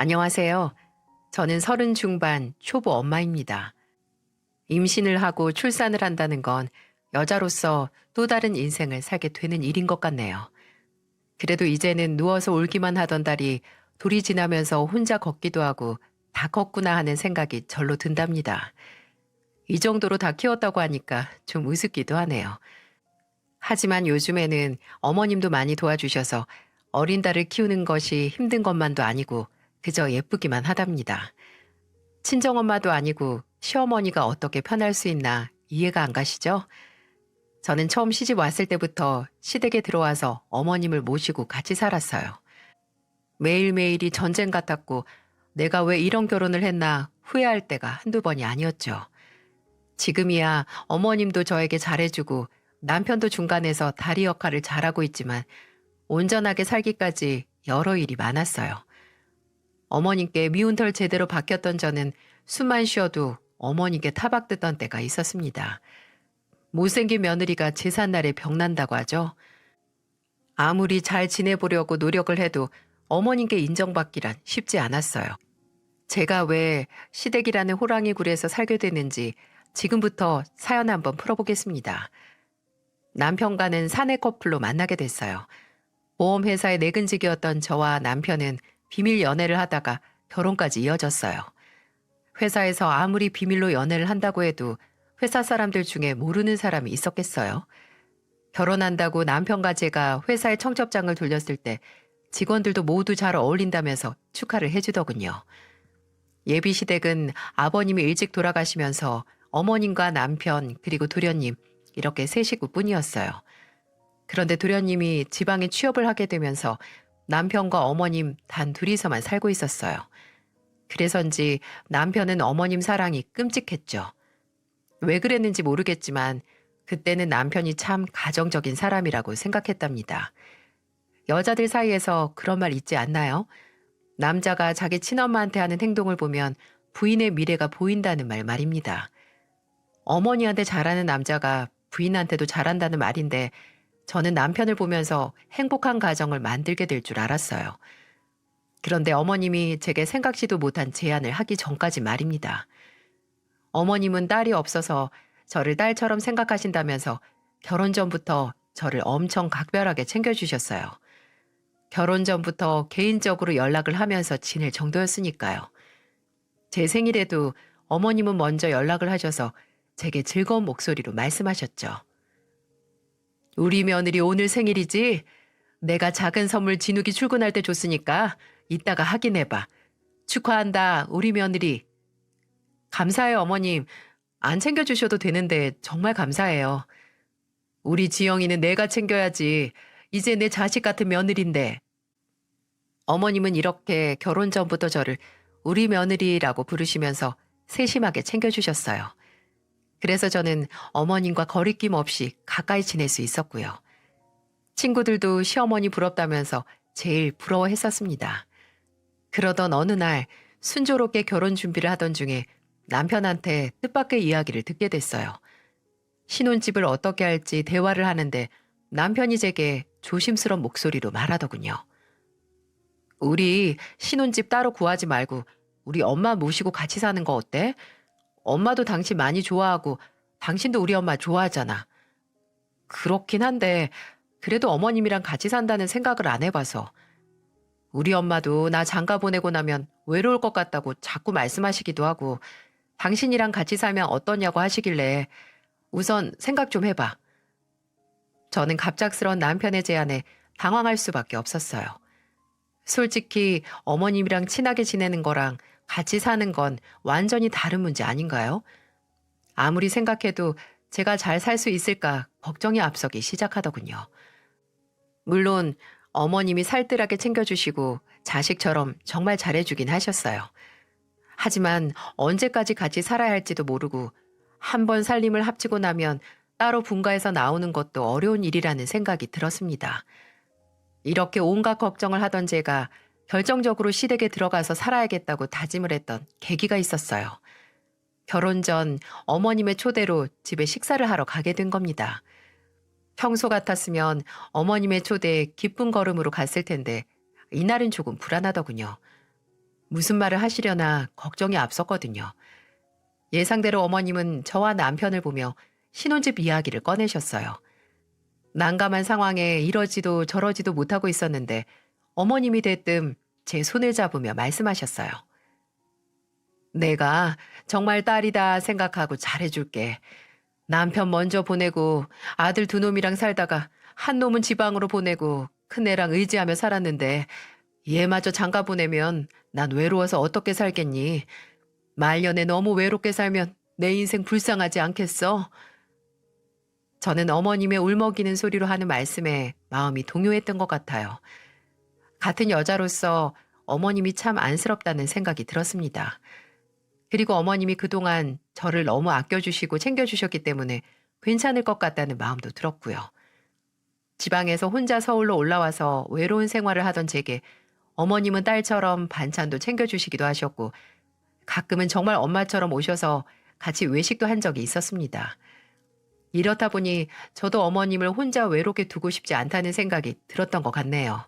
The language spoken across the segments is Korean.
안녕하세요. 저는 30 중반 초보 엄마입니다. 임신을 하고 출산을 한다는 건 여자로서 또 다른 인생을 살게 되는 일인 것 같네요. 그래도 이제는 누워서 울기만 하던 달이 돌이 지나면서 혼자 걷기도 하고 다 컸구나 하는 생각이 절로 든답니다. 이 정도로 다 키웠다고 하니까 좀 우습기도 하네요. 하지만 요즘에는 어머님도 많이 도와주셔서 어린 딸을 키우는 것이 힘든 것만도 아니고 그저 예쁘기만 하답니다. 친정엄마도 아니고 시어머니가 어떻게 편할 수 있나 이해가 안 가시죠? 저는 처음 시집 왔을 때부터 시댁에 들어와서 어머님을 모시고 같이 살았어요. 매일매일이 전쟁 같았고 내가 왜 이런 결혼을 했나 후회할 때가 한두 번이 아니었죠. 지금이야 어머님도 저에게 잘해주고 남편도 중간에서 다리 역할을 잘하고 있지만 온전하게 살기까지 여러 일이 많았어요. 어머님께 미운 털 제대로 박혔던 저는 숨만 쉬어도 어머니께 타박듣던 때가 있었습니다. 못생긴 며느리가 제삿날에 병난다고 하죠. 아무리 잘 지내보려고 노력을 해도 어머님께 인정받기란 쉽지 않았어요. 제가 왜 시댁이라는 호랑이 굴에서 살게 됐는지 지금부터 사연 한번 풀어보겠습니다. 남편과는 사내 커플로 만나게 됐어요. 보험회사의 내근직이었던 저와 남편은 비밀 연애를 하다가 결혼까지 이어졌어요. 회사에서 아무리 비밀로 연애를 한다고 해도 회사 사람들 중에 모르는 사람이 있었겠어요. 결혼한다고 남편과 제가 회사에 청첩장을 돌렸을 때 직원들도 모두 잘 어울린다면서 축하를 해주더군요. 예비 시댁은 아버님이 일찍 돌아가시면서 어머님과 남편 그리고 도련님 이렇게 세 식구뿐이었어요. 그런데 도련님이 지방에 취업을 하게 되면서 남편과 어머님 단 둘이서만 살고 있었어요. 그래서인지 남편은 어머님 사랑이 끔찍했죠. 왜 그랬는지 모르겠지만 그때는 남편이 참 가정적인 사람이라고 생각했답니다. 여자들 사이에서 그런 말 있지 않나요? 남자가 자기 친엄마한테 하는 행동을 보면 부인의 미래가 보인다는 말입니다. 어머니한테 잘하는 남자가 부인한테도 잘한다는 말인데 저는 남편을 보면서 행복한 가정을 만들게 될 줄 알았어요. 그런데 어머님이 제게 생각지도 못한 제안을 하기 전까지 말입니다. 어머님은 딸이 없어서 저를 딸처럼 생각하신다면서 결혼 전부터 저를 엄청 각별하게 챙겨주셨어요. 결혼 전부터 개인적으로 연락을 하면서 지낼 정도였으니까요. 제 생일에도 어머님은 먼저 연락을 하셔서 제게 즐거운 목소리로 말씀하셨죠. 우리 며느리 오늘 생일이지? 내가 작은 선물 진욱이 출근할 때 줬으니까 이따가 확인해봐. 축하한다, 우리 며느리. 감사해요, 어머님. 안 챙겨주셔도 되는데 정말 감사해요. 우리 지영이는 내가 챙겨야지. 이제 내 자식 같은 며느리인데. 어머님은 이렇게 결혼 전부터 저를 우리 며느리라고 부르시면서 세심하게 챙겨주셨어요. 그래서 저는 어머님과 거리낌 없이 가까이 지낼 수 있었고요. 친구들도 시어머니 부럽다면서 제일 부러워했었습니다. 그러던 어느 날 순조롭게 결혼 준비를 하던 중에 남편한테 뜻밖의 이야기를 듣게 됐어요. 신혼집을 어떻게 할지 대화를 하는데 남편이 제게 조심스러운 목소리로 말하더군요. 우리 신혼집 따로 구하지 말고 우리 엄마 모시고 같이 사는 거 어때? 엄마도 당신 많이 좋아하고 당신도 우리 엄마 좋아하잖아. 그렇긴 한데 그래도 어머님이랑 같이 산다는 생각을 안 해봐서. 우리 엄마도 나 장가 보내고 나면 외로울 것 같다고 자꾸 말씀하시기도 하고 당신이랑 같이 살면 어떠냐고 하시길래 우선 생각 좀 해봐. 저는 갑작스러운 남편의 제안에 당황할 수밖에 없었어요. 솔직히 어머님이랑 친하게 지내는 거랑 같이 사는 건 완전히 다른 문제 아닌가요? 아무리 생각해도 제가 잘 살 수 있을까 걱정이 앞서기 시작하더군요. 물론 어머님이 살뜰하게 챙겨주시고 자식처럼 정말 잘해주긴 하셨어요. 하지만 언제까지 같이 살아야 할지도 모르고 한 번 살림을 합치고 나면 따로 분가해서 나오는 것도 어려운 일이라는 생각이 들었습니다. 이렇게 온갖 걱정을 하던 제가 결정적으로 시댁에 들어가서 살아야겠다고 다짐을 했던 계기가 있었어요. 결혼 전 어머님의 초대로 집에 식사를 하러 가게 된 겁니다. 평소 같았으면 어머님의 초대에 기쁜 걸음으로 갔을 텐데 이날은 조금 불안하더군요. 무슨 말을 하시려나 걱정이 앞섰거든요. 예상대로 어머님은 저와 남편을 보며 신혼집 이야기를 꺼내셨어요. 난감한 상황에 이러지도 저러지도 못하고 있었는데 어머님이 대뜸 제 손을 잡으며 말씀하셨어요. 내가 정말 딸이다 생각하고 잘해줄게. 남편 먼저 보내고 아들 두 놈이랑 살다가 한 놈은 지방으로 보내고 큰애랑 의지하며 살았는데 얘마저 장가 보내면 난 외로워서 어떻게 살겠니? 말년에 너무 외롭게 살면 내 인생 불쌍하지 않겠어? 저는 어머님의 울먹이는 소리로 하는 말씀에 마음이 동요했던 것 같아요. 같은 여자로서 어머님이 참 안쓰럽다는 생각이 들었습니다. 그리고 어머님이 그동안 저를 너무 아껴주시고 챙겨주셨기 때문에 괜찮을 것 같다는 마음도 들었고요. 지방에서 혼자 서울로 올라와서 외로운 생활을 하던 제게 어머님은 딸처럼 반찬도 챙겨주시기도 하셨고 가끔은 정말 엄마처럼 오셔서 같이 외식도 한 적이 있었습니다. 이렇다 보니 저도 어머님을 혼자 외롭게 두고 싶지 않다는 생각이 들었던 것 같네요.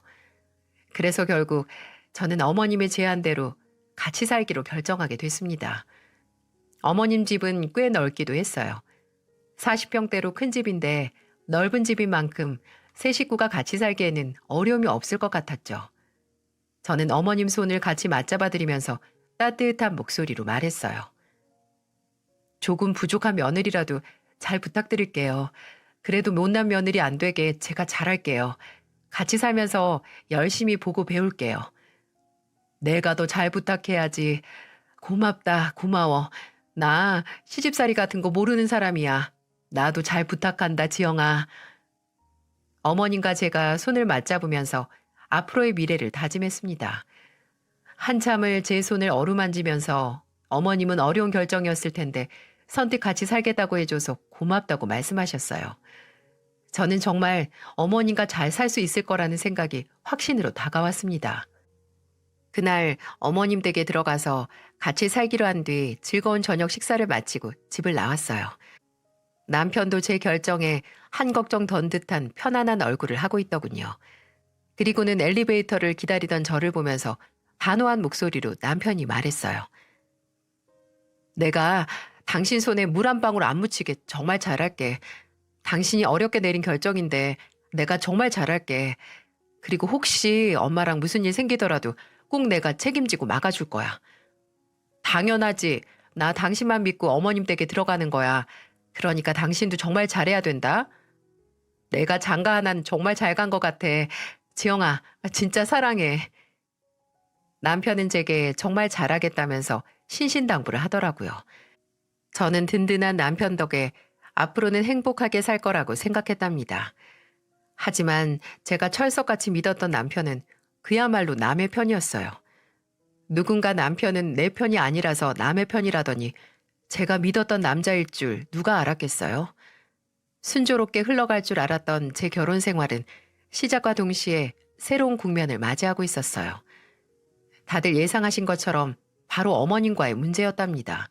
그래서 결국 저는 어머님의 제안대로 같이 살기로 결정하게 됐습니다. 어머님 집은 꽤 넓기도 했어요. 40평대로 큰 집인데 넓은 집인 만큼 세 식구가 같이 살기에는 어려움이 없을 것 같았죠. 저는 어머님 손을 같이 맞잡아드리면서 따뜻한 목소리로 말했어요. 조금 부족한 며느리라도 잘 부탁드릴게요. 그래도 못난 며느리 안 되게 제가 잘할게요. 같이 살면서 열심히 보고 배울게요. 내가 더 잘 부탁해야지. 고맙다, 고마워. 나 시집살이 같은 거 모르는 사람이야. 나도 잘 부탁한다, 지영아. 어머님과 제가 손을 맞잡으면서 앞으로의 미래를 다짐했습니다. 한참을 제 손을 어루만지면서 어머님은 어려운 결정이었을 텐데 선뜻 같이 살겠다고 해줘서 고맙다고 말씀하셨어요. 저는 정말 어머님과 잘 살 수 있을 거라는 생각이 확신으로 다가왔습니다. 그날 어머님 댁에 들어가서 같이 살기로 한 뒤 즐거운 저녁 식사를 마치고 집을 나왔어요. 남편도 제 결정에 한 걱정 던 듯한 편안한 얼굴을 하고 있더군요. 그리고는 엘리베이터를 기다리던 저를 보면서 단호한 목소리로 남편이 말했어요. 내가 당신 손에 물 한 방울 안 묻히게 정말 잘할게. 당신이 어렵게 내린 결정인데 내가 정말 잘할게. 그리고 혹시 엄마랑 무슨 일 생기더라도 꼭 내가 책임지고 막아줄 거야. 당연하지. 나 당신만 믿고 어머님 댁에 들어가는 거야. 그러니까 당신도 정말 잘해야 된다. 내가 장가 하나는 정말 잘 간 것 같아. 지영아, 진짜 사랑해. 남편은 제게 정말 잘하겠다면서 신신당부를 하더라고요. 저는 든든한 남편 덕에 앞으로는 행복하게 살 거라고 생각했답니다. 하지만 제가 철석같이 믿었던 남편은 그야말로 남의 편이었어요. 누군가 남편은 내 편이 아니라서 남의 편이라더니 제가 믿었던 남자일 줄 누가 알았겠어요? 순조롭게 흘러갈 줄 알았던 제 결혼 생활은 시작과 동시에 새로운 국면을 맞이하고 있었어요. 다들 예상하신 것처럼 바로 어머님과의 문제였답니다.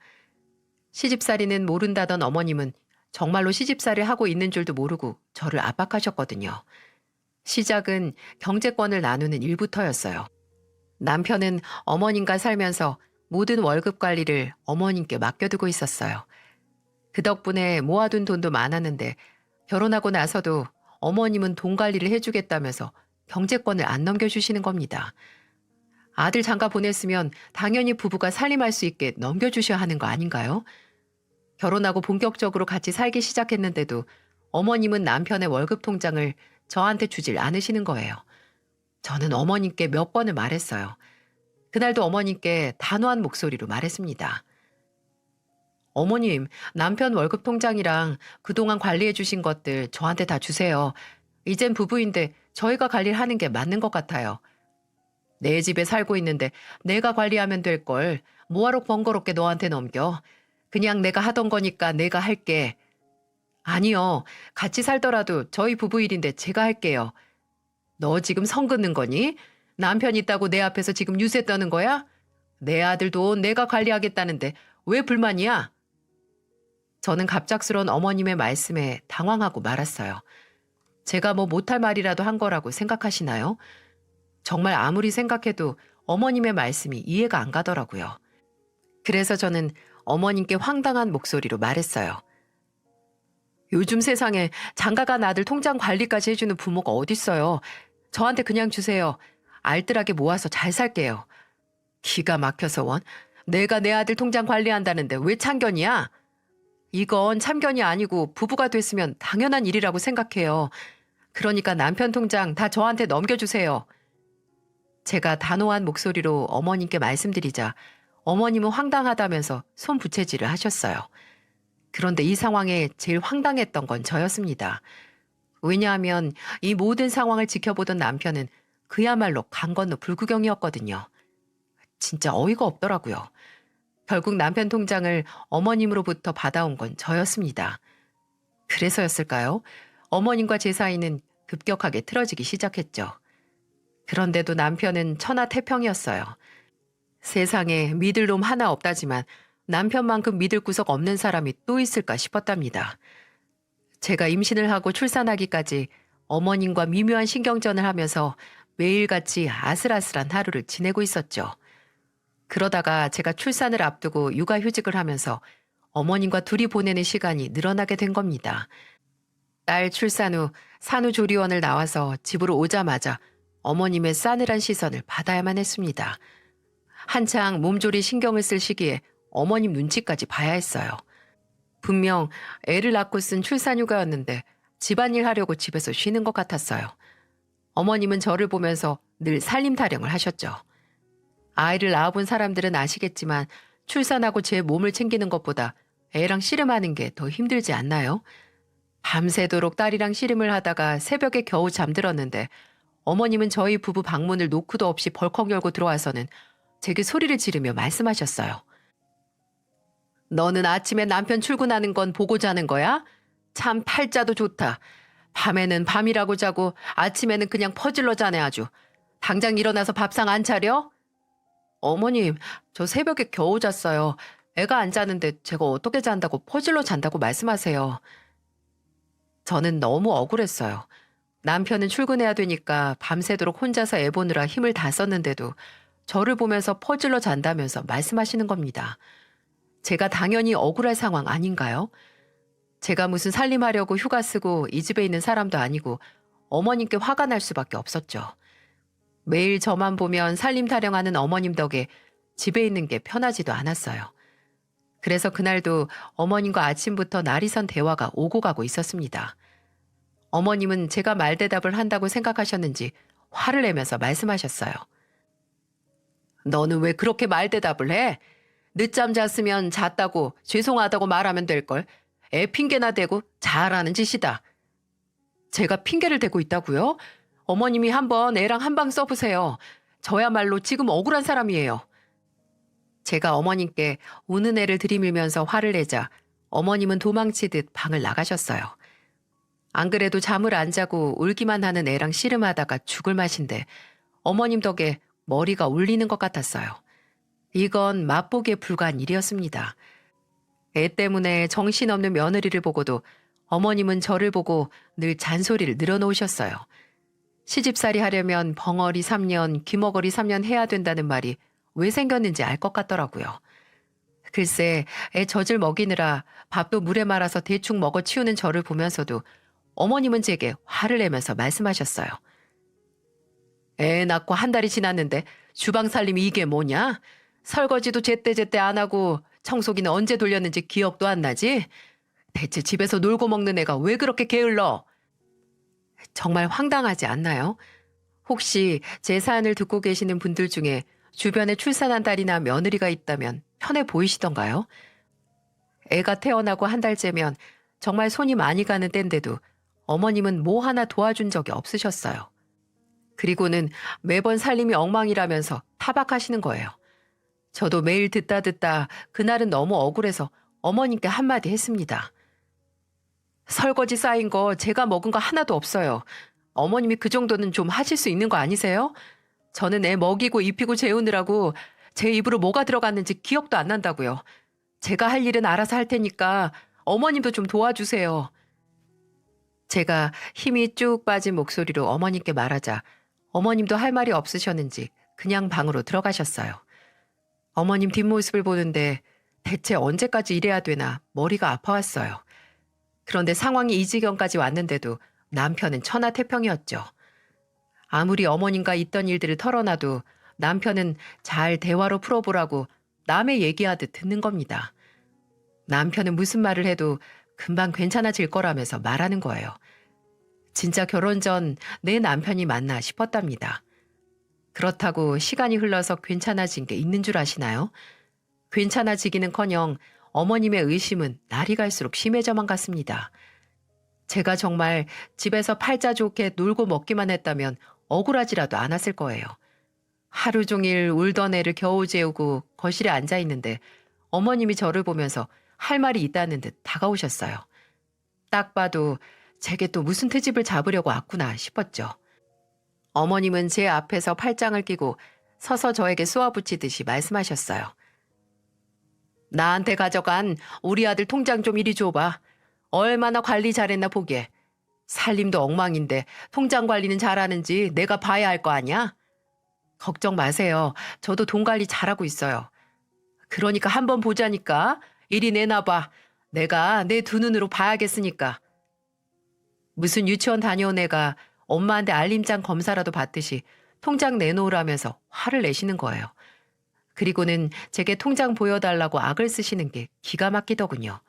시집살이는 모른다던 어머님은 정말로 시집살이를 하고 있는 줄도 모르고 저를 압박하셨거든요. 시작은 경제권을 나누는 일부터였어요. 남편은 어머님과 살면서 모든 월급 관리를 어머님께 맡겨두고 있었어요. 그 덕분에 모아둔 돈도 많았는데 결혼하고 나서도 어머님은 돈 관리를 해주겠다면서 경제권을 안 넘겨주시는 겁니다. 아들 장가 보냈으면 당연히 부부가 살림할 수 있게 넘겨주셔야 하는 거 아닌가요? 결혼하고 본격적으로 같이 살기 시작했는데도 어머님은 남편의 월급 통장을 저한테 주질 않으시는 거예요. 저는 어머님께 몇 번을 말했어요. 그날도 어머님께 단호한 목소리로 말했습니다. 어머님, 남편 월급 통장이랑 그동안 관리해 주신 것들 저한테 다 주세요. 이젠 부부인데 저희가 관리를 하는 게 맞는 것 같아요. 내 집에 살고 있는데 내가 관리하면 될 걸 뭐하러 번거롭게 너한테 넘겨. 그냥 내가 하던 거니까 내가 할게. 아니요. 같이 살더라도 저희 부부 일인데 제가 할게요. 너 지금 선 긋는 거니? 남편 있다고 내 앞에서 지금 유세 떠는 거야? 내 아들 돈 내가 관리하겠다는데 왜 불만이야? 저는 갑작스러운 어머님의 말씀에 당황하고 말았어요. 제가 뭐 못할 말이라도 한 거라고 생각하시나요? 정말 아무리 생각해도 어머님의 말씀이 이해가 안 가더라고요. 그래서 저는 어머님께 황당한 목소리로 말했어요. 요즘 세상에 장가간 아들 통장 관리까지 해주는 부모가 어딨어요. 저한테 그냥 주세요. 알뜰하게 모아서 잘 살게요. 기가 막혀서 원. 내가 내 아들 통장 관리한다는데 왜 참견이야? 이건 참견이 아니고 부부가 됐으면 당연한 일이라고 생각해요. 그러니까 남편 통장 다 저한테 넘겨주세요. 제가 단호한 목소리로 어머님께 말씀드리자 어머님은 황당하다면서 손부채질을 하셨어요. 그런데 이 상황에 제일 황당했던 건 저였습니다. 왜냐하면 이 모든 상황을 지켜보던 남편은 그야말로 강 건너 불구경이었거든요. 진짜 어이가 없더라고요. 결국 남편 통장을 어머님으로부터 받아온 건 저였습니다. 그래서였을까요? 어머님과 제 사이는 급격하게 틀어지기 시작했죠. 그런데도 남편은 천하태평이었어요. 세상에 믿을 놈 하나 없다지만 남편만큼 믿을 구석 없는 사람이 또 있을까 싶었답니다. 제가 임신을 하고 출산하기까지 어머님과 미묘한 신경전을 하면서 매일같이 아슬아슬한 하루를 지내고 있었죠. 그러다가 제가 출산을 앞두고 육아휴직을 하면서 어머님과 둘이 보내는 시간이 늘어나게 된 겁니다. 딸 출산 후 산후조리원을 나와서 집으로 오자마자 어머님의 싸늘한 시선을 받아야만 했습니다. 한창 몸조리 신경을 쓸 시기에 어머님 눈치까지 봐야 했어요. 분명 애를 낳고 쓴 출산휴가였는데 집안일 하려고 집에서 쉬는 것 같았어요. 어머님은 저를 보면서 늘 살림 타령을 하셨죠. 아이를 낳아본 사람들은 아시겠지만 출산하고 제 몸을 챙기는 것보다 애랑 씨름하는 게 더 힘들지 않나요? 밤새도록 딸이랑 씨름을 하다가 새벽에 겨우 잠들었는데 어머님은 저희 부부 방문을 노크도 없이 벌컥 열고 들어와서는 제게 소리를 지르며 말씀하셨어요. 너는 아침에 남편 출근하는 건 보고 자는 거야? 참 팔자도 좋다. 밤에는 밤이라고 자고 아침에는 그냥 퍼질러 자네 아주. 당장 일어나서 밥상 안 차려? 어머님, 저 새벽에 겨우 잤어요. 애가 안 자는데 제가 어떻게 잔다고 퍼질러 잔다고 말씀하세요. 저는 너무 억울했어요. 남편은 출근해야 되니까 밤새도록 혼자서 애 보느라 힘을 다 썼는데도 저를 보면서 퍼질러 잔다면서 말씀하시는 겁니다. 제가 당연히 억울할 상황 아닌가요? 제가 무슨 살림하려고 휴가 쓰고 이 집에 있는 사람도 아니고 어머님께 화가 날 수밖에 없었죠. 매일 저만 보면 살림 타령하는 어머님 덕에 집에 있는 게 편하지도 않았어요. 그래서 그날도 어머님과 아침부터 날이 선 대화가 오고 가고 있었습니다. 어머님은 제가 말대답을 한다고 생각하셨는지 화를 내면서 말씀하셨어요. 너는 왜 그렇게 말대답을 해? 늦잠 잤으면 잤다고 죄송하다고 말하면 될걸. 애 핑계나 대고 잘하는 짓이다. 제가 핑계를 대고 있다고요? 어머님이 한번 애랑 한방 써보세요. 저야말로 지금 억울한 사람이에요. 제가 어머님께 우는 애를 들이밀면서 화를 내자 어머님은 도망치듯 방을 나가셨어요. 안 그래도 잠을 안 자고 울기만 하는 애랑 씨름하다가 죽을 맛인데 어머님 덕에 머리가 울리는 것 같았어요. 이건 맛보기에 불과한 일이었습니다. 애 때문에 정신없는 며느리를 보고도 어머님은 저를 보고 늘 잔소리를 늘어놓으셨어요. 시집살이 하려면 벙어리 3년, 귀머거리 3년 해야 된다는 말이 왜 생겼는지 알 것 같더라고요. 글쎄, 애 젖을 먹이느라 밥도 물에 말아서 대충 먹어 치우는 저를 보면서도 어머님은 제게 화를 내면서 말씀하셨어요. 애 낳고 한 달이 지났는데 주방 살림이 이게 뭐냐? 설거지도 제때제때 안 하고 청소기는 언제 돌렸는지 기억도 안 나지? 대체 집에서 놀고 먹는 애가 왜 그렇게 게을러? 정말 황당하지 않나요? 혹시 제 사연을 듣고 계시는 분들 중에 주변에 출산한 딸이나 며느리가 있다면 편해 보이시던가요? 애가 태어나고 한 달째면 정말 손이 많이 가는 때인데도 어머님은 뭐 하나 도와준 적이 없으셨어요. 그리고는 매번 살림이 엉망이라면서 타박하시는 거예요. 저도 매일 듣다 그날은 너무 억울해서 어머님께 한마디 했습니다. 설거지 쌓인 거 제가 먹은 거 하나도 없어요. 어머님이 그 정도는 좀 하실 수 있는 거 아니세요? 저는 애 먹이고 입히고 재우느라고 제 입으로 뭐가 들어갔는지 기억도 안 난다고요. 제가 할 일은 알아서 할 테니까 어머님도 좀 도와주세요. 제가 힘이 쭉 빠진 목소리로 어머님께 말하자 어머님도 할 말이 없으셨는지 그냥 방으로 들어가셨어요. 어머님 뒷모습을 보는데 대체 언제까지 이래야 되나 머리가 아파왔어요. 그런데 상황이 이 지경까지 왔는데도 남편은 천하태평이었죠. 아무리 어머님과 있던 일들을 털어놔도 남편은 잘 대화로 풀어보라고 남의 얘기하듯 듣는 겁니다. 남편은 무슨 말을 해도 금방 괜찮아질 거라면서 말하는 거예요. 진짜 결혼 전 내 남편이 맞나 싶었답니다. 그렇다고 시간이 흘러서 괜찮아진 게 있는 줄 아시나요? 괜찮아지기는커녕 어머님의 의심은 날이 갈수록 심해져만 갔습니다. 제가 정말 집에서 팔자 좋게 놀고 먹기만 했다면 억울하지라도 않았을 거예요. 하루 종일 울던 애를 겨우 재우고 거실에 앉아 있는데 어머님이 저를 보면서 할 말이 있다는 듯 다가오셨어요. 딱 봐도 제게 또 무슨 트집을 잡으려고 왔구나 싶었죠. 어머님은 제 앞에서 팔짱을 끼고 서서 저에게 쏘아붙이듯이 말씀하셨어요. 나한테 가져간 우리 아들 통장 좀 이리 줘봐. 얼마나 관리 잘했나 보게. 살림도 엉망인데 통장 관리는 잘하는지 내가 봐야 할 거 아니야? 걱정 마세요. 저도 돈 관리 잘하고 있어요. 그러니까 한번 보자니까. 이리 내놔봐. 내가 내 두 눈으로 봐야겠으니까. 무슨 유치원 다녀온 애가 엄마한테 알림장 검사라도 받듯이 통장 내놓으라면서 화를 내시는 거예요. 그리고는 제게 통장 보여달라고 악을 쓰시는 게 기가 막히더군요.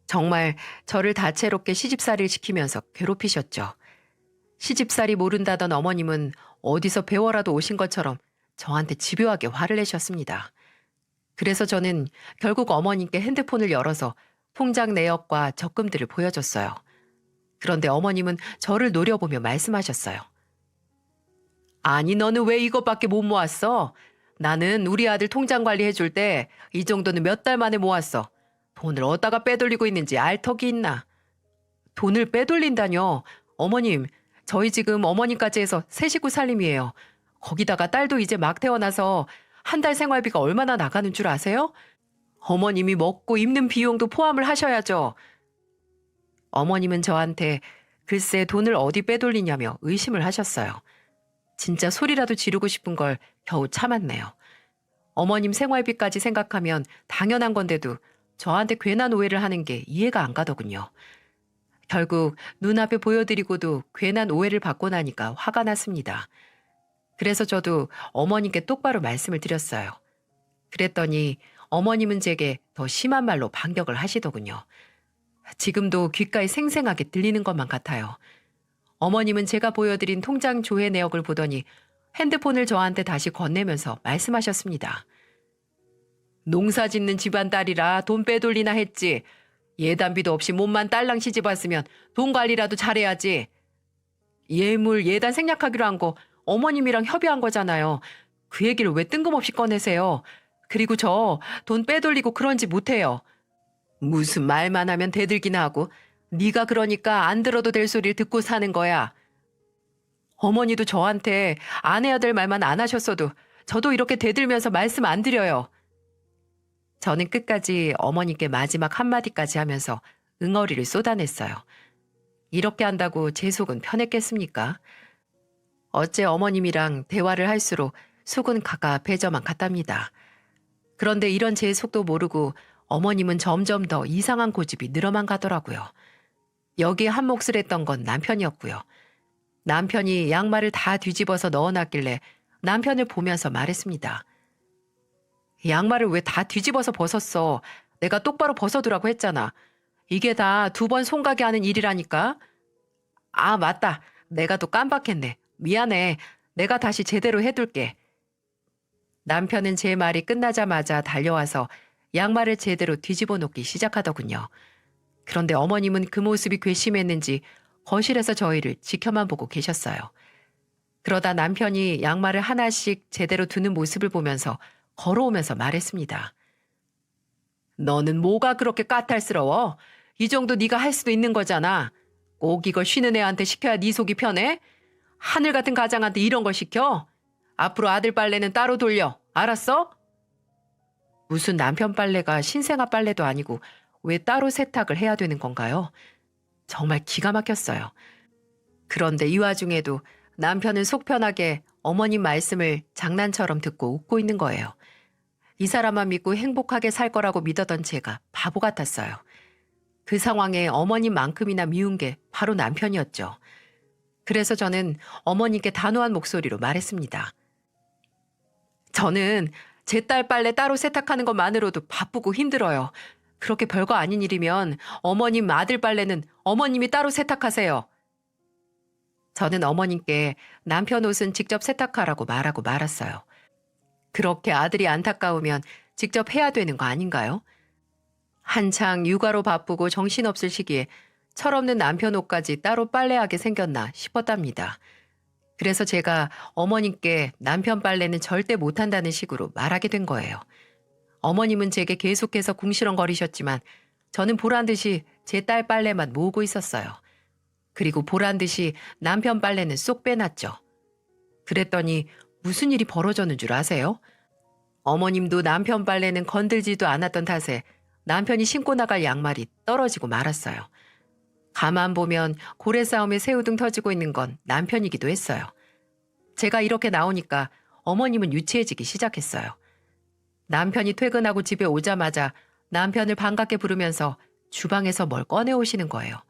정말 저를 다채롭게 시집살이를 시키면서 괴롭히셨죠. 시집살이 모른다던 어머님은 어디서 배워라도 오신 것처럼 저한테 집요하게 화를 내셨습니다. 그래서 저는 결국 어머님께 핸드폰을 열어서 통장 내역과 적금들을 보여줬어요. 그런데 어머님은 저를 노려보며 말씀하셨어요. 아니 너는 왜 이것밖에 못 모았어? 나는 우리 아들 통장 관리해줄 때 이 정도는 몇 달 만에 모았어. 돈을 어디다가 빼돌리고 있는지 알 턱이 있나? 돈을 빼돌린다뇨? 어머님, 저희 지금 어머님까지 해서 세 식구 살림이에요. 거기다가 딸도 이제 막 태어나서 한 달 생활비가 얼마나 나가는 줄 아세요? 어머님이 먹고 입는 비용도 포함을 하셔야죠. 어머님은 저한테 글쎄 돈을 어디 빼돌리냐며 의심을 하셨어요. 진짜 소리라도 지르고 싶은 걸 겨우 참았네요. 어머님 생활비까지 생각하면 당연한 건데도 저한테 괜한 오해를 하는 게 이해가 안 가더군요. 결국 눈앞에 보여드리고도 괜한 오해를 받고 나니까 화가 났습니다. 그래서 저도 어머님께 똑바로 말씀을 드렸어요. 그랬더니 어머님은 제게 더 심한 말로 반격을 하시더군요. 지금도 귓가에 생생하게 들리는 것만 같아요. 어머님은 제가 보여드린 통장 조회 내역을 보더니 핸드폰을 저한테 다시 건네면서 말씀하셨습니다. 농사 짓는 집안 딸이라 돈 빼돌리나 했지. 예단비도 없이 몸만 딸랑 시집 왔으면 돈 관리라도 잘해야지. 예물 예단 생략하기로 한 거 어머님이랑 협의한 거잖아요. 그 얘기를 왜 뜬금없이 꺼내세요. 그리고 저 돈 빼돌리고 그런지 못해요. 무슨 말만 하면 대들기나 하고 네가 그러니까 안 들어도 될 소리를 듣고 사는 거야. 어머니도 저한테 안 해야 될 말만 안 하셨어도 저도 이렇게 대들면서 말씀 안 드려요. 저는 끝까지 어머니께 마지막 한마디까지 하면서 응어리를 쏟아냈어요. 이렇게 한다고 제 속은 편했겠습니까? 어째 어머님이랑 대화를 할수록 속은 가깝해져만 갔답니다. 그런데 이런 제 속도 모르고 어머님은 점점 더 이상한 고집이 늘어만 가더라고요. 여기에 한 몫을 했던 건 남편이었고요. 남편이 양말을 다 뒤집어서 넣어놨길래 남편을 보면서 말했습니다. 양말을 왜 다 뒤집어서 벗었어? 내가 똑바로 벗어두라고 했잖아. 이게 다 2번 손가게 하는 일이라니까. 아, 맞다. 내가 또 깜빡했네. 미안해. 내가 다시 제대로 해둘게. 남편은 제 말이 끝나자마자 달려와서 양말을 제대로 뒤집어 놓기 시작하더군요. 그런데 어머님은 그 모습이 괘씸했는지 거실에서 저희를 지켜만 보고 계셨어요. 그러다 남편이 양말을 하나씩 제대로 두는 모습을 보면서 걸어오면서 말했습니다. 너는 뭐가 그렇게 까탈스러워? 이 정도 네가 할 수도 있는 거잖아. 꼭 이걸 쉬는 애한테 시켜야 네 속이 편해? 하늘 같은 가장한테 이런 걸 시켜? 앞으로 아들 빨래는 따로 돌려. 알았어? 무슨 남편 빨래가 신생아 빨래도 아니고 왜 따로 세탁을 해야 되는 건가요? 정말 기가 막혔어요. 그런데 이 와중에도 남편은 속 편하게 어머님 말씀을 장난처럼 듣고 웃고 있는 거예요. 이 사람만 믿고 행복하게 살 거라고 믿었던 제가 바보 같았어요. 그 상황에 어머님만큼이나 미운 게 바로 남편이었죠. 그래서 저는 어머님께 단호한 목소리로 말했습니다. 저는 제 딸 빨래 따로 세탁하는 것만으로도 바쁘고 힘들어요. 그렇게 별거 아닌 일이면 어머님 아들 빨래는 어머님이 따로 세탁하세요. 저는 어머님께 남편 옷은 직접 세탁하라고 말하고 말았어요. 그렇게 아들이 안타까우면 직접 해야 되는 거 아닌가요? 한창 육아로 바쁘고 정신없을 시기에 철없는 남편 옷까지 따로 빨래하게 생겼나 싶었답니다. 그래서 제가 어머님께 남편 빨래는 절대 못한다는 식으로 말하게 된 거예요. 어머님은 제게 계속해서 궁시렁거리셨지만 저는 보란듯이 제 딸 빨래만 모으고 있었어요. 그리고 보란듯이 남편 빨래는 쏙 빼놨죠. 그랬더니 무슨 일이 벌어졌는 줄 아세요? 어머님도 남편 빨래는 건들지도 않았던 탓에 남편이 신고 나갈 양말이 떨어지고 말았어요. 가만 보면 고래 싸움에 새우등 터지고 있는 건 남편이기도 했어요. 제가 이렇게 나오니까 어머님은 유치해지기 시작했어요. 남편이 퇴근하고 집에 오자마자 남편을 반갑게 부르면서 주방에서 뭘 꺼내오시는 거예요.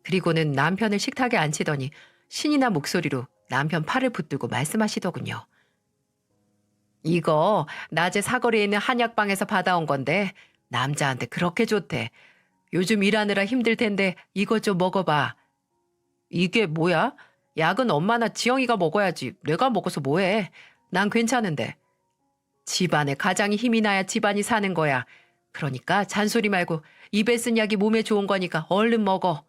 그리고는 남편을 식탁에 앉히더니 신이 난 목소리로 남편 팔을 붙들고 말씀하시더군요. 이거 낮에 사거리에 있는 한약방에서 받아온 건데 남자한테 그렇게 좋대. 요즘 일하느라 힘들 텐데 이거 좀 먹어봐. 이게 뭐야? 약은 엄마나 지영이가 먹어야지. 내가 먹어서 뭐해. 난 괜찮은데. 집안에 가장이 힘이 나야 집안이 사는 거야. 그러니까 잔소리 말고 입에 쓴 약이 몸에 좋은 거니까 얼른 먹어.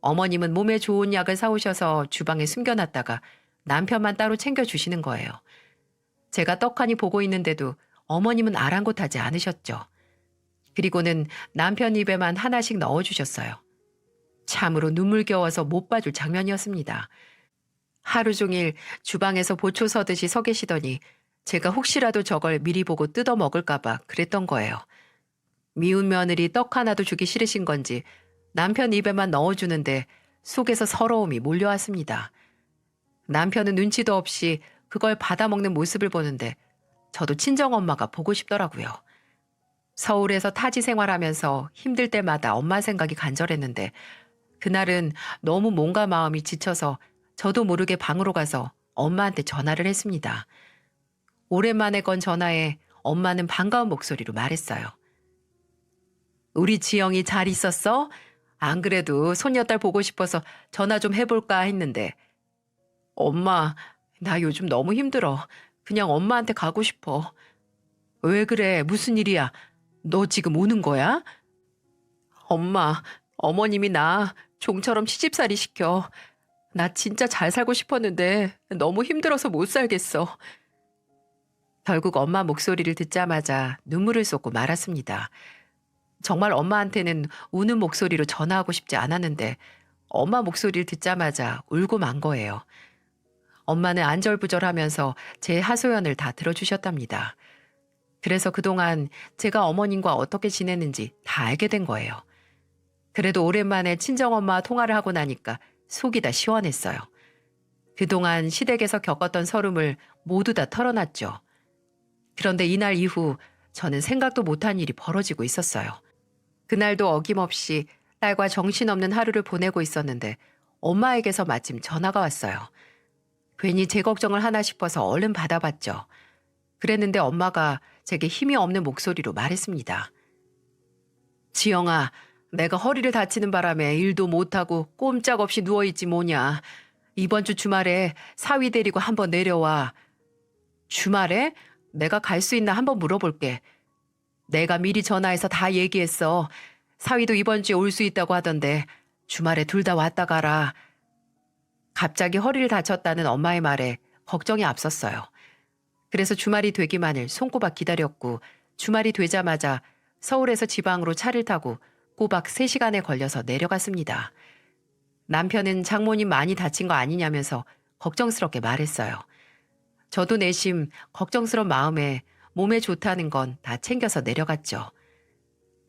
어머님은 몸에 좋은 약을 사오셔서 주방에 숨겨놨다가 남편만 따로 챙겨주시는 거예요. 제가 떡하니 보고 있는데도 어머님은 아랑곳하지 않으셨죠. 그리고는 남편 입에만 하나씩 넣어주셨어요. 참으로 눈물겨워서 못 봐줄 장면이었습니다. 하루 종일 주방에서 보초 서듯이 서 계시더니 제가 혹시라도 저걸 미리 보고 뜯어 먹을까 봐 그랬던 거예요. 미운 며느리 떡 하나도 주기 싫으신 건지 남편 입에만 넣어주는데 속에서 서러움이 몰려왔습니다. 남편은 눈치도 없이 그걸 받아먹는 모습을 보는데 저도 친정엄마가 보고 싶더라고요. 서울에서 타지 생활하면서 힘들 때마다 엄마 생각이 간절했는데 그날은 너무 몸과 마음이 지쳐서 저도 모르게 방으로 가서 엄마한테 전화를 했습니다. 오랜만에 건 전화에 엄마는 반가운 목소리로 말했어요. 우리 지영이 잘 있었어? 안 그래도 손녀딸 보고 싶어서 전화 좀 해볼까 했는데. 엄마, 나 요즘 너무 힘들어. 그냥 엄마한테 가고 싶어. 왜 그래? 무슨 일이야? 너 지금 우는 거야? 엄마, 어머님이 나 종처럼 시집살이 시켜. 나 진짜 잘 살고 싶었는데 너무 힘들어서 못 살겠어. 결국 엄마 목소리를 듣자마자 눈물을 쏟고 말았습니다. 정말 엄마한테는 우는 목소리로 전화하고 싶지 않았는데 엄마 목소리를 듣자마자 울고 만 거예요. 엄마는 안절부절하면서 제 하소연을 다 들어주셨답니다. 그래서 그동안 제가 어머님과 어떻게 지냈는지 다 알게 된 거예요. 그래도 오랜만에 친정엄마와 통화를 하고 나니까 속이 다 시원했어요. 그동안 시댁에서 겪었던 서름을 모두 다 털어놨죠. 그런데 이날 이후 저는 생각도 못한 일이 벌어지고 있었어요. 그날도 어김없이 딸과 정신없는 하루를 보내고 있었는데 엄마에게서 마침 전화가 왔어요. 괜히 제 걱정을 하나 싶어서 얼른 받아봤죠. 그랬는데 엄마가 제게 힘이 없는 목소리로 말했습니다. 지영아, 내가 허리를 다치는 바람에 일도 못하고 꼼짝없이 누워있지 뭐냐. 이번 주 주말에 사위 데리고 한번 내려와. 주말에? 내가 갈 수 있나 한번 물어볼게. 내가 미리 전화해서 다 얘기했어. 사위도 이번 주에 올 수 있다고 하던데 주말에 둘 다 왔다 가라. 갑자기 허리를 다쳤다는 엄마의 말에 걱정이 앞섰어요. 그래서 주말이 되기만을 손꼽아 기다렸고 주말이 되자마자 서울에서 지방으로 차를 타고 꼬박 3시간에 걸려서 내려갔습니다. 남편은 장모님 많이 다친 거 아니냐면서 걱정스럽게 말했어요. 저도 내심 걱정스러운 마음에 몸에 좋다는 건 다 챙겨서 내려갔죠.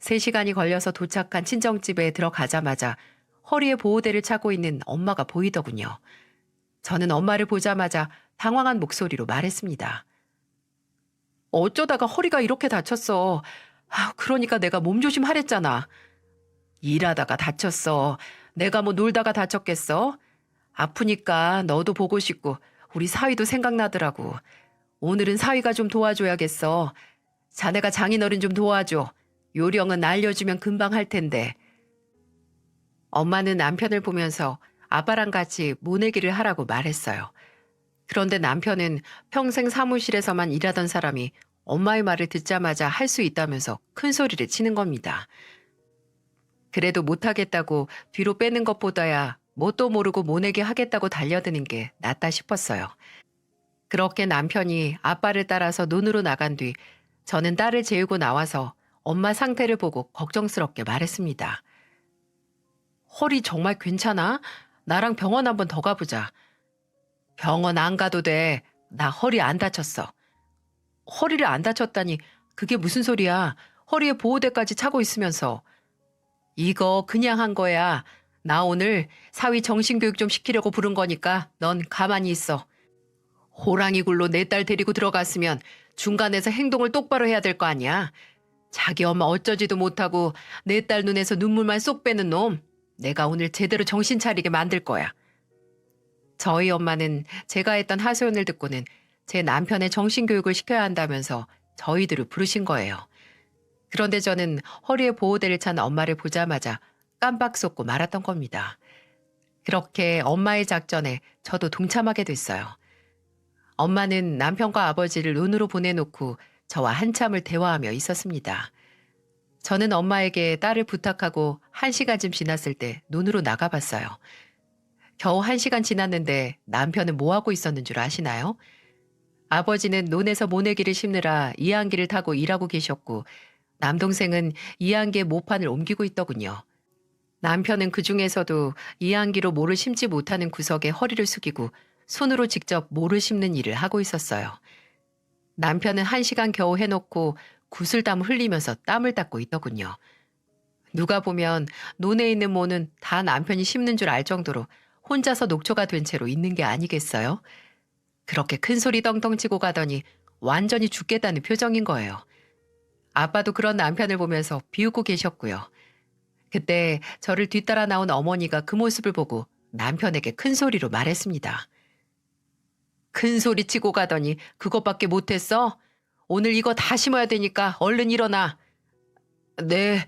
3시간이 걸려서 도착한 친정집에 들어가자마자 허리에 보호대를 차고 있는 엄마가 보이더군요. 저는 엄마를 보자마자 당황한 목소리로 말했습니다. 어쩌다가 허리가 이렇게 다쳤어. 그러니까 내가 몸조심 하랬잖아. 일하다가 다쳤어. 내가 뭐 놀다가 다쳤겠어? 아프니까 너도 보고 싶고 우리 사위도 생각나더라고. 오늘은 사위가 좀 도와줘야겠어. 자네가 장인어른 좀 도와줘. 요령은 알려주면 금방 할 텐데. 엄마는 남편을 보면서 아빠랑 같이 모내기를 하라고 말했어요. 그런데 남편은 평생 사무실에서만 일하던 사람이 엄마의 말을 듣자마자 할 수 있다면서 큰 소리를 치는 겁니다. 그래도 못하겠다고 뒤로 빼는 것보다야 뭣도 모르고 모내기 하겠다고 달려드는 게 낫다 싶었어요. 그렇게 남편이 아빠를 따라서 논으로 나간 뒤 저는 딸을 재우고 나와서 엄마 상태를 보고 걱정스럽게 말했습니다. 허리 정말 괜찮아? 나랑 병원 한번 더 가보자. 병원 안 가도 돼. 나 허리 안 다쳤어. 허리를 안 다쳤다니 그게 무슨 소리야. 허리에 보호대까지 차고 있으면서. 이거 그냥 한 거야. 나 오늘 사위 정신교육 좀 시키려고 부른 거니까 넌 가만히 있어. 호랑이 굴로 내 딸 데리고 들어갔으면 중간에서 행동을 똑바로 해야 될 거 아니야. 자기 엄마 어쩌지도 못하고 내 딸 눈에서 눈물만 쏙 빼는 놈. 내가 오늘 제대로 정신 차리게 만들 거야. 저희 엄마는 제가 했던 하소연을 듣고는 제 남편의 정신교육을 시켜야 한다면서 저희들을 부르신 거예요. 그런데 저는 허리에 보호대를 찬 엄마를 보자마자 깜빡 속고 말았던 겁니다. 그렇게 엄마의 작전에 저도 동참하게 됐어요. 엄마는 남편과 아버지를 논으로 보내놓고 저와 한참을 대화하며 있었습니다. 저는 엄마에게 딸을 부탁하고 1시간쯤 지났을 때 논으로 나가봤어요. 겨우 1시간 지났는데 남편은 뭐하고 있었는 줄 아시나요? 아버지는 논에서 모내기를 심느라 이안기를 타고 일하고 계셨고 남동생은 이안기에 모판을 옮기고 있더군요. 남편은 그중에서도 이안기로 모를 심지 못하는 구석에 허리를 숙이고 손으로 직접 모를 심는 일을 하고 있었어요. 남편은 1시간 겨우 해놓고 구슬땀 흘리면서 땀을 닦고 있더군요. 누가 보면 논에 있는 모는 다 남편이 심는 줄 알 정도로 혼자서 녹초가 된 채로 있는 게 아니겠어요? 그렇게 큰 소리 덩덩 치고 가더니 완전히 죽겠다는 표정인 거예요. 아빠도 그런 남편을 보면서 비웃고 계셨고요. 그때 저를 뒤따라 나온 어머니가 그 모습을 보고 남편에게 큰 소리로 말했습니다. 큰 소리 치고 가더니 그것밖에 못했어? 오늘 이거 다 심어야 되니까 얼른 일어나. 네,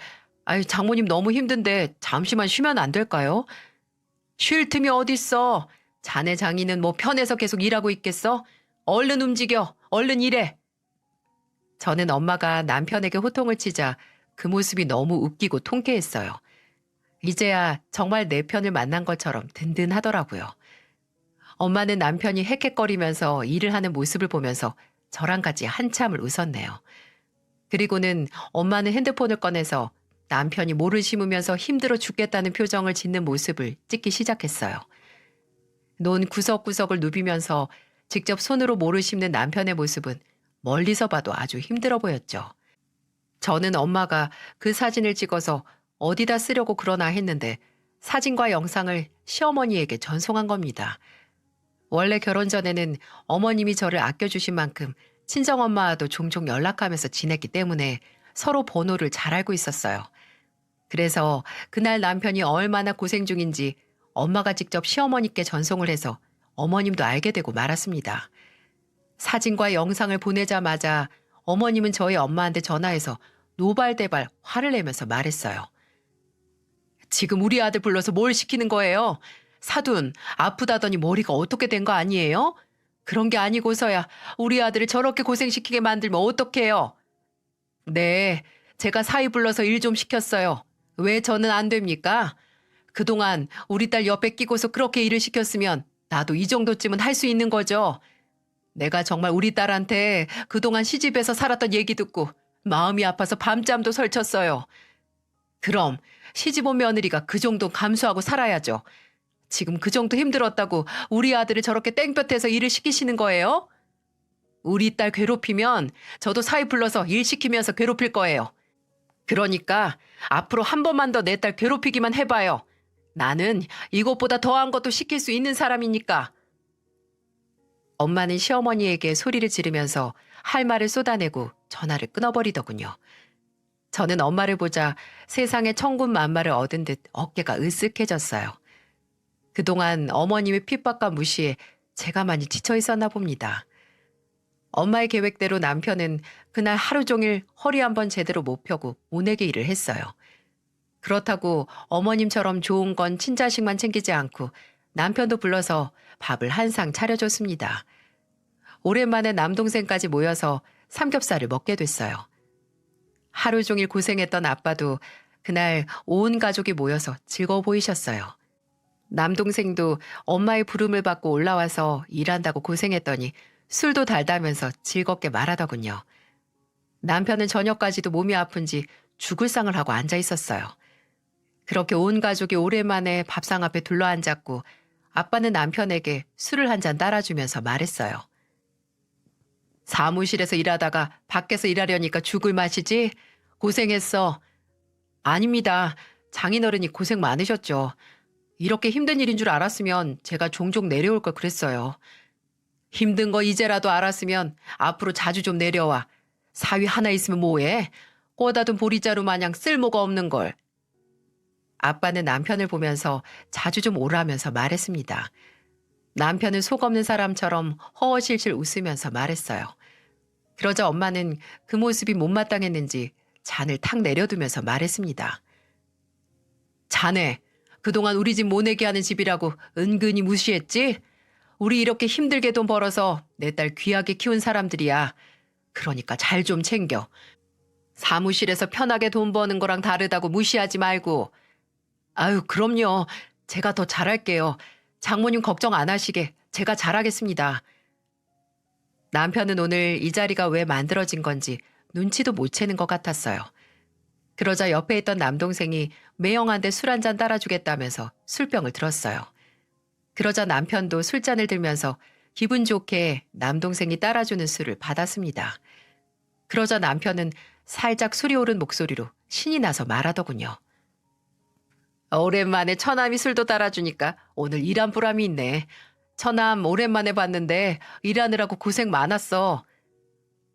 장모님 너무 힘든데 잠시만 쉬면 안 될까요? 쉴 틈이 어딨어. 자네 장인은 뭐 편해서 계속 일하고 있겠어? 얼른 움직여. 얼른 일해. 저는 엄마가 남편에게 호통을 치자 그 모습이 너무 웃기고 통쾌했어요. 이제야 정말 내 편을 만난 것처럼 든든하더라고요. 엄마는 남편이 헥헥거리면서 일을 하는 모습을 보면서 저랑 같이 한참을 웃었네요. 그리고는 엄마는 핸드폰을 꺼내서 남편이 모를 심으면서 힘들어 죽겠다는 표정을 짓는 모습을 찍기 시작했어요. 논 구석구석을 누비면서 직접 손으로 모를 심는 남편의 모습은 멀리서 봐도 아주 힘들어 보였죠. 저는 엄마가 그 사진을 찍어서 어디다 쓰려고 그러나 했는데 사진과 영상을 시어머니에게 전송한 겁니다. 원래 결혼 전에는 어머님이 저를 아껴주신 만큼 친정엄마와도 종종 연락하면서 지냈기 때문에 서로 번호를 잘 알고 있었어요. 그래서 그날 남편이 얼마나 고생 중인지 엄마가 직접 시어머니께 전송을 해서 어머님도 알게 되고 말았습니다. 사진과 영상을 보내자마자 어머님은 저희 엄마한테 전화해서 노발대발 화를 내면서 말했어요. 지금 우리 아들 불러서 뭘 시키는 거예요? 사돈, 아프다더니 머리가 어떻게 된 거 아니에요? 그런 게 아니고서야 우리 아들을 저렇게 고생시키게 만들면 어떡해요? 네, 제가 사위 불러서 일 좀 시켰어요. 왜 저는 안 됩니까? 그동안 우리 딸 옆에 끼고서 그렇게 일을 시켰으면 나도 이 정도쯤은 할 수 있는 거죠. 내가 정말 우리 딸한테 그동안 시집에서 살았던 얘기 듣고 마음이 아파서 밤잠도 설쳤어요. 그럼 시집 온 며느리가 그 정도 감수하고 살아야죠. 지금 그 정도 힘들었다고 우리 아들을 저렇게 땡볕에서 일을 시키시는 거예요? 우리 딸 괴롭히면 저도 사위 불러서 일 시키면서 괴롭힐 거예요. 그러니까 앞으로 한 번만 더 내 딸 괴롭히기만 해봐요. 나는 이것보다 더한 것도 시킬 수 있는 사람이니까. 엄마는 시어머니에게 소리를 지르면서 할 말을 쏟아내고 전화를 끊어버리더군요. 저는 엄마를 보자 세상에 천군만마를 얻은 듯 어깨가 으쓱해졌어요. 그동안 어머님의 핍박과 무시에 제가 많이 지쳐 있었나 봅니다. 엄마의 계획대로 남편은 그날 하루 종일 허리 한번 제대로 못 펴고 모내기 일을 했어요. 그렇다고 어머님처럼 좋은 건 친자식만 챙기지 않고 남편도 불러서 밥을 한 상 차려줬습니다. 오랜만에 남동생까지 모여서 삼겹살을 먹게 됐어요. 하루 종일 고생했던 아빠도 그날 온 가족이 모여서 즐거워 보이셨어요. 남동생도 엄마의 부름을 받고 올라와서 일한다고 고생했더니 술도 달다면서 즐겁게 말하더군요. 남편은 저녁까지도 몸이 아픈지 죽을 상을 하고 앉아 있었어요. 그렇게 온 가족이 오랜만에 밥상 앞에 둘러앉았고 아빠는 남편에게 술을 한 잔 따라주면서 말했어요. 사무실에서 일하다가 밖에서 일하려니까 죽을 맛이지? 고생했어. 아닙니다. 장인어른이 고생 많으셨죠. 이렇게 힘든 일인 줄 알았으면 제가 종종 내려올 걸 그랬어요. 힘든 거 이제라도 알았으면 앞으로 자주 좀 내려와. 사위 하나 있으면 뭐해? 꽂아둔 보리자루 마냥 쓸모가 없는 걸. 아빠는 남편을 보면서 자주 좀 오라면서 말했습니다. 남편은 속 없는 사람처럼 허허실실 웃으면서 말했어요. 그러자 엄마는 그 모습이 못마땅했는지 잔을 탁 내려두면서 말했습니다. 자네, 그동안 우리 집 모내게 하는 집이라고 은근히 무시했지? 우리 이렇게 힘들게 돈 벌어서 내 딸 귀하게 키운 사람들이야. 그러니까 잘 좀 챙겨. 사무실에서 편하게 돈 버는 거랑 다르다고 무시하지 말고. 아유, 그럼요. 제가 더 잘할게요. 장모님 걱정 안 하시게 제가 잘하겠습니다. 남편은 오늘 이 자리가 왜 만들어진 건지 눈치도 못 채는 것 같았어요. 그러자 옆에 있던 남동생이 매형한테 술 한 잔 따라주겠다면서 술병을 들었어요. 그러자 남편도 술잔을 들면서 기분 좋게 남동생이 따라주는 술을 받았습니다. 그러자 남편은 살짝 술이 오른 목소리로 신이 나서 말하더군요. 오랜만에 처남이 술도 따라주니까 오늘 일한 보람이 있네. 처남 오랜만에 봤는데 일하느라고 고생 많았어.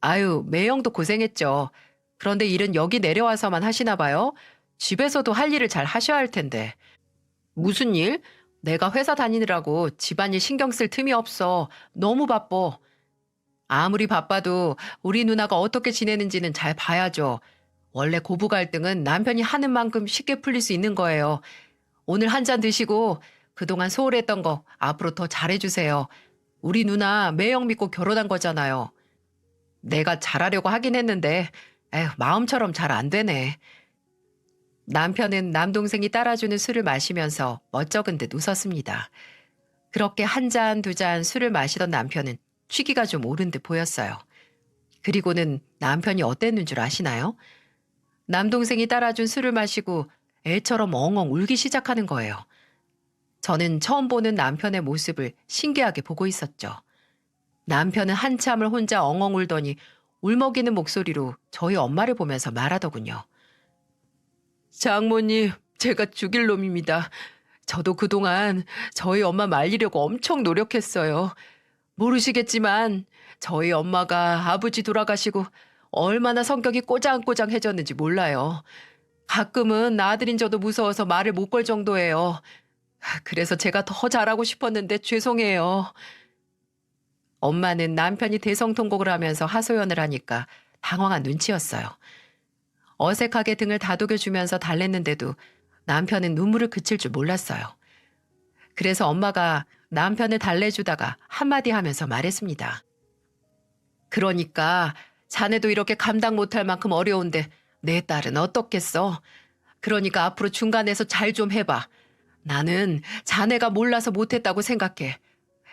아유, 매형도 고생했죠. 그런데 일은 여기 내려와서만 하시나 봐요. 집에서도 할 일을 잘 하셔야 할 텐데. 무슨 일? 내가 회사 다니느라고 집안일 신경 쓸 틈이 없어. 너무 바빠. 아무리 바빠도 우리 누나가 어떻게 지내는지는 잘 봐야죠. 원래 고부 갈등은 남편이 하는 만큼 쉽게 풀릴 수 있는 거예요. 오늘 한 잔 드시고 그동안 소홀했던 거 앞으로 더 잘해주세요. 우리 누나 매형 믿고 결혼한 거잖아요. 내가 잘하려고 하긴 했는데 에휴, 마음처럼 잘 안 되네. 남편은 남동생이 따라주는 술을 마시면서 멋쩍은 듯 웃었습니다. 그렇게 한 잔, 두 잔 술을 마시던 남편은 취기가 좀 오른 듯 보였어요. 그리고는 남편이 어땠는 줄 아시나요? 남동생이 따라준 술을 마시고 애처럼 엉엉 울기 시작하는 거예요. 저는 처음 보는 남편의 모습을 신기하게 보고 있었죠. 남편은 한참을 혼자 엉엉 울더니 울먹이는 목소리로 저희 엄마를 보면서 말하더군요. 장모님, 제가 죽일 놈입니다. 저도 그동안 저희 엄마 말리려고 엄청 노력했어요. 모르시겠지만 저희 엄마가 아버지 돌아가시고 얼마나 성격이 꼬장꼬장해졌는지 몰라요. 가끔은 아들인 저도 무서워서 말을 못 걸 정도예요. 그래서 제가 더 잘하고 싶었는데 죄송해요. 엄마는 남편이 대성통곡을 하면서 하소연을 하니까 당황한 눈치였어요. 어색하게 등을 다독여주면서 달랬는데도 남편은 눈물을 그칠 줄 몰랐어요. 그래서 엄마가 남편을 달래주다가 한마디 하면서 말했습니다. 그러니까 자네도 이렇게 감당 못할 만큼 어려운데 내 딸은 어떻겠어? 그러니까 앞으로 중간에서 잘 좀 해봐. 나는 자네가 몰라서 못했다고 생각해.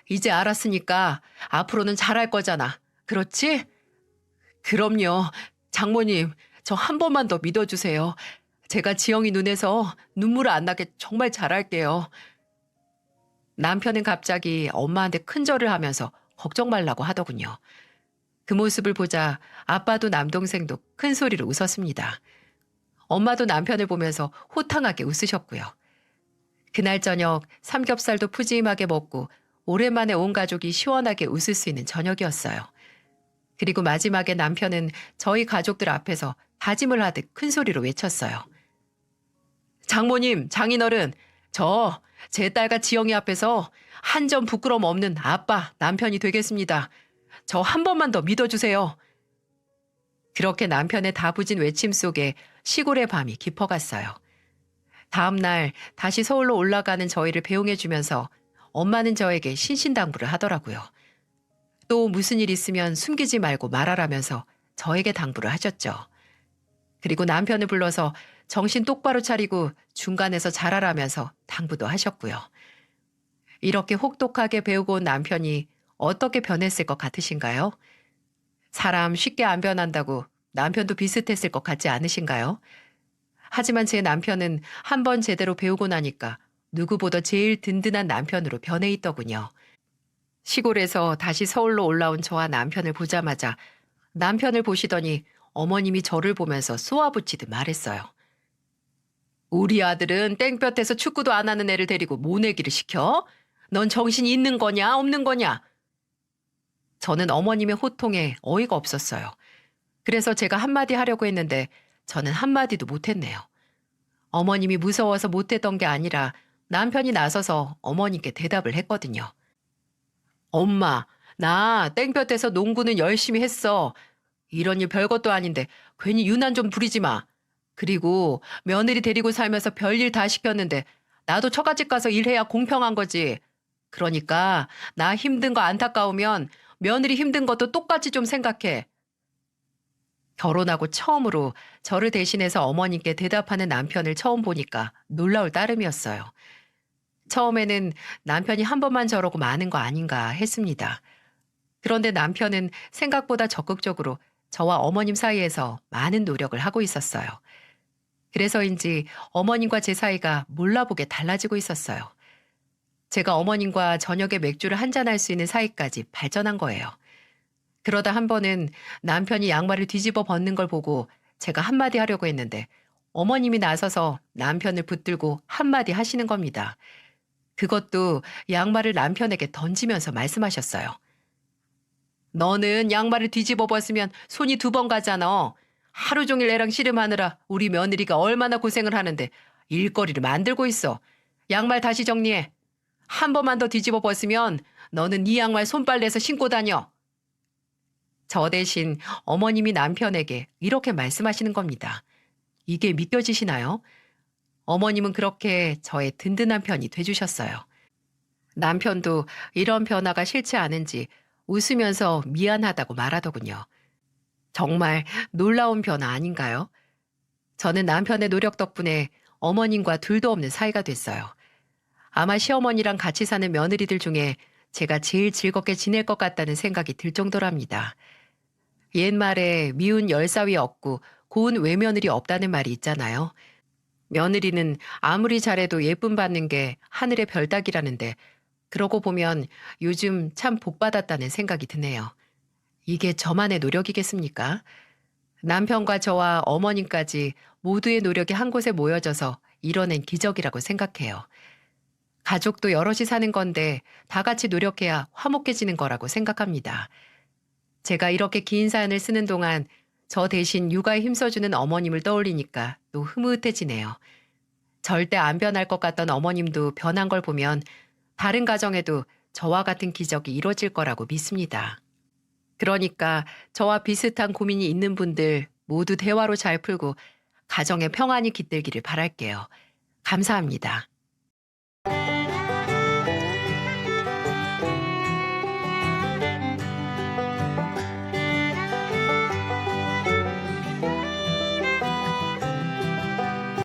이제 알았으니까 앞으로는 잘할 거잖아. 그렇지? 그럼요. 장모님, 저 한 번만 더 믿어주세요. 제가 지영이 눈에서 눈물 안 나게 정말 잘할게요. 남편은 갑자기 엄마한테 큰절을 하면서 걱정 말라고 하더군요. 그 모습을 보자 아빠도 남동생도 큰 소리로 웃었습니다. 엄마도 남편을 보면서 호탕하게 웃으셨고요. 그날 저녁 삼겹살도 푸짐하게 먹고 오랜만에 온 가족이 시원하게 웃을 수 있는 저녁이었어요. 그리고 마지막에 남편은 저희 가족들 앞에서 다짐을 하듯 큰 소리로 외쳤어요. 장모님, 장인어른, 제 딸과 지영이 앞에서 한 점 부끄럼 없는 아빠, 남편이 되겠습니다. 저 한 번만 더 믿어주세요. 그렇게 남편의 다부진 외침 속에 시골의 밤이 깊어갔어요. 다음 날 다시 서울로 올라가는 저희를 배웅해주면서 엄마는 저에게 신신당부를 하더라고요. 또 무슨 일 있으면 숨기지 말고 말하라면서 저에게 당부를 하셨죠. 그리고 남편을 불러서 정신 똑바로 차리고 중간에서 잘하라면서 당부도 하셨고요. 이렇게 혹독하게 배우고 온 남편이 어떻게 변했을 것 같으신가요? 사람 쉽게 안 변한다고 남편도 비슷했을 것 같지 않으신가요? 하지만 제 남편은 한 번 제대로 배우고 나니까 누구보다 제일 든든한 남편으로 변해 있더군요. 시골에서 다시 서울로 올라온 저와 남편을 보자마자 남편을 보시더니 어머님이 저를 보면서 쏘아붙이듯 말했어요. 우리 아들은 땡볕에서 축구도 안 하는 애를 데리고 모내기를 시켜? 넌 정신이 있는 거냐 없는 거냐? 저는 어머님의 호통에 어이가 없었어요. 그래서 제가 한마디 하려고 했는데 저는 한마디도 못했네요. 어머님이 무서워서 못했던 게 아니라 남편이 나서서 어머님께 대답을 했거든요. 엄마, 나 땡볕에서 농구는 열심히 했어. 이런 일 별것도 아닌데 괜히 유난 좀 부리지 마. 그리고 며느리 데리고 살면서 별일 다 시켰는데 나도 처갓집 가서 일해야 공평한 거지. 그러니까 나 힘든 거 안타까우면 며느리 힘든 것도 똑같이 좀 생각해. 결혼하고 처음으로 저를 대신해서 어머님께 대답하는 남편을 처음 보니까 놀라울 따름이었어요. 처음에는 남편이 한 번만 저러고 마는 거 아닌가 했습니다. 그런데 남편은 생각보다 적극적으로 저와 어머님 사이에서 많은 노력을 하고 있었어요. 그래서인지 어머님과 제 사이가 몰라보게 달라지고 있었어요. 제가 어머님과 저녁에 맥주를 한잔할 수 있는 사이까지 발전한 거예요. 그러다 한 번은 남편이 양말을 뒤집어 벗는 걸 보고 제가 한마디 하려고 했는데 어머님이 나서서 남편을 붙들고 한마디 하시는 겁니다. 그것도 양말을 남편에게 던지면서 말씀하셨어요. 너는 양말을 뒤집어 벗으면 손이 2번 가잖아. 하루 종일 애랑 씨름하느라 우리 며느리가 얼마나 고생을 하는데 일거리를 만들고 있어. 양말 다시 정리해. 한 번만 더 뒤집어 벗으면 너는 네 양말 손빨래해서 신고 다녀. 저 대신 어머님이 남편에게 이렇게 말씀하시는 겁니다. 이게 믿겨지시나요? 어머님은 그렇게 저의 든든한 편이 돼주셨어요. 남편도 이런 변화가 싫지 않은지 웃으면서 미안하다고 말하더군요. 정말 놀라운 변화 아닌가요? 저는 남편의 노력 덕분에 어머님과 둘도 없는 사이가 됐어요. 아마 시어머니랑 같이 사는 며느리들 중에 제가 제일 즐겁게 지낼 것 같다는 생각이 들 정도랍니다. 옛말에 미운 열사위 없고 고운 외며느리 없다는 말이 있잖아요. 며느리는 아무리 잘해도 예쁨 받는 게 하늘의 별따기라는데 그러고 보면 요즘 참 복받았다는 생각이 드네요. 이게 저만의 노력이겠습니까? 남편과 저와 어머님까지 모두의 노력이 한 곳에 모여져서 이뤄낸 기적이라고 생각해요. 가족도 여럿이 사는 건데 다 같이 노력해야 화목해지는 거라고 생각합니다. 제가 이렇게 긴 사연을 쓰는 동안 저 대신 육아에 힘써주는 어머님을 떠올리니까 또 흐뭇해지네요. 절대 안 변할 것 같던 어머님도 변한 걸 보면 다른 가정에도 저와 같은 기적이 이루어질 거라고 믿습니다. 그러니까 저와 비슷한 고민이 있는 분들 모두 대화로 잘 풀고 가정에 평안이 깃들기를 바랄게요. 감사합니다.